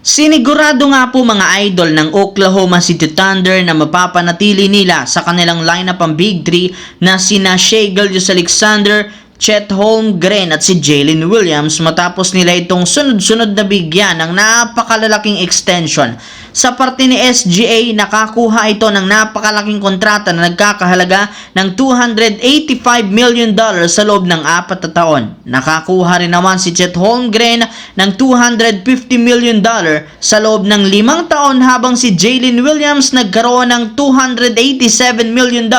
Sinigurado nga po mga idol ng Oklahoma City Thunder na mapapanatili nila sa kanilang lineup ang Big 3 na sina Shai Gilgeous-Alexander, Chet Holmgren at si Jalen Williams matapos nila itong sunod-sunod na bigyan ng napakalalaking extension. Sa parte ni SGA, nakakuha ito ng napakalaking kontrata na nagkakahalaga ng $285 million sa loob ng 4 na taon. Nakakuha rin naman si Chet Holmgren ng $250 million sa loob ng 5 taon habang si Jalen Williams nagkaroon ng $287 million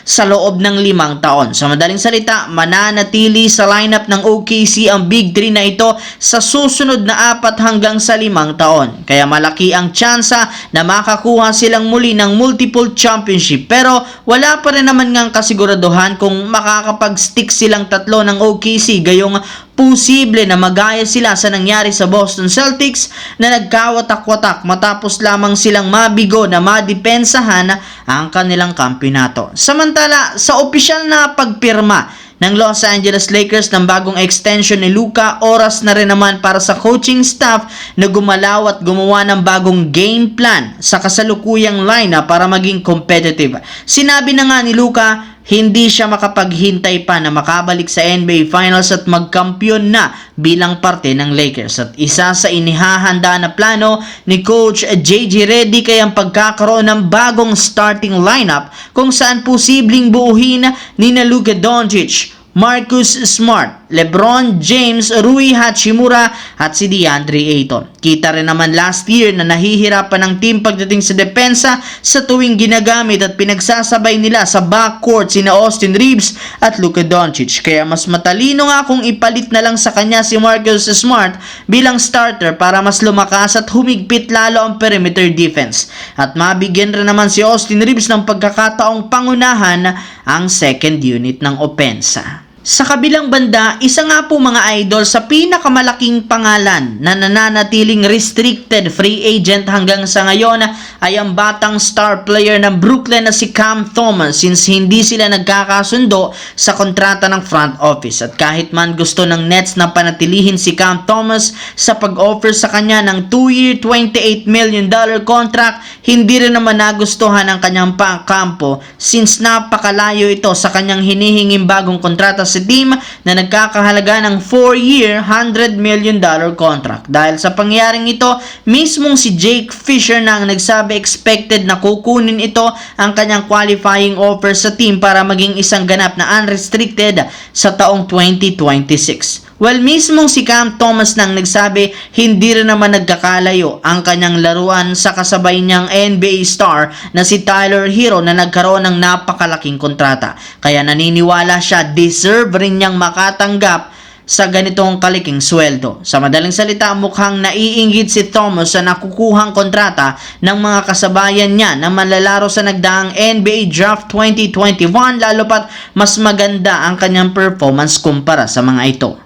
sa loob ng 5 taon. Sa madaling salita, mananatili sa lineup ng OKC ang Big 3 na ito sa susunod na 4 hanggang sa 5 taon. Kaya malaki ang tsansa na makakuha silang muli ng multiple championship, pero wala pa rin naman ngang kasiguraduhan kung makakapag-stick silang tatlo ng OKC, gayong posible na magaya sila sa nangyari sa Boston Celtics na nagkawatak-watak matapos lamang silang mabigo na madepensahan ang kanilang kampyonato. Samantala, sa opisyal na pagpirma ng Los Angeles Lakers ng bagong extension ni Luka, oras na rin naman para sa coaching staff na gumalaw at gumawa ng bagong game plan sa kasalukuyang lineup para maging competitive. Sinabi na nga ni Luka, hindi siya makapaghintay pa na makabalik sa NBA Finals at magkampiyon na bilang parte ng Lakers. At isa sa inihahanda na plano ni Coach JJ Redick ay ang pagkakaroon ng bagong starting lineup kung saan posibleng buuhin ni Luka Doncic, Marcus Smart, LeBron James, Rui Hachimura at si DeAndre Ayton. Kita rin naman last year na nahihirapan ng team pagdating sa depensa sa tuwing ginagamit at pinagsasabay nila sa backcourt sina Austin Reeves at Luka Doncic. Kaya mas matalino nga kung ipalit na lang sa kanya si Marcus Smart bilang starter para mas lumakas at humigpit lalo ang perimeter defense. At mabigyan rin naman si Austin Reeves ng pagkakataong pangunahan ang second unit ng opensa. Sa kabilang banda, isa nga po mga idol sa pinakamalaking pangalan na nananatiling restricted free agent hanggang sa ngayon ay ang batang star player ng Brooklyn na si Cam Thomas, since hindi sila nagkakasundo sa kontrata ng front office. At kahit man gusto ng Nets na panatilihin si Cam Thomas sa pag-offer sa kanya ng 2-year $28 million contract, hindi rin naman nagustuhan ang kanyang pangkampo since napakalayo ito sa kanyang hinihinging bagong kontrata sa team na nagkakahalaga ng 4-year $100 million contract. Dahil sa pangyayaring ito, mismong si Jake Fisher na ang nagsabi expected na kukunin ito ang kanyang qualifying offer sa team para maging isang ganap na unrestricted sa taong 2026. Well, mismong si Cam Thomas nang nagsabi hindi rin naman nagkakalayo ang kanyang laruan sa kasabay niyang NBA star na si Tyler Hero na nagkaroon ng napakalaking kontrata. Kaya naniniwala siya deserve rin niyang makatanggap sa ganitong kaliking sweldo. Sa madaling salita, mukhang naiinggit si Thomas sa nakukuhang kontrata ng mga kasabayan niya na manlalaro sa nagdaang NBA Draft 2021, lalo pat mas maganda ang kanyang performance kumpara sa mga ito.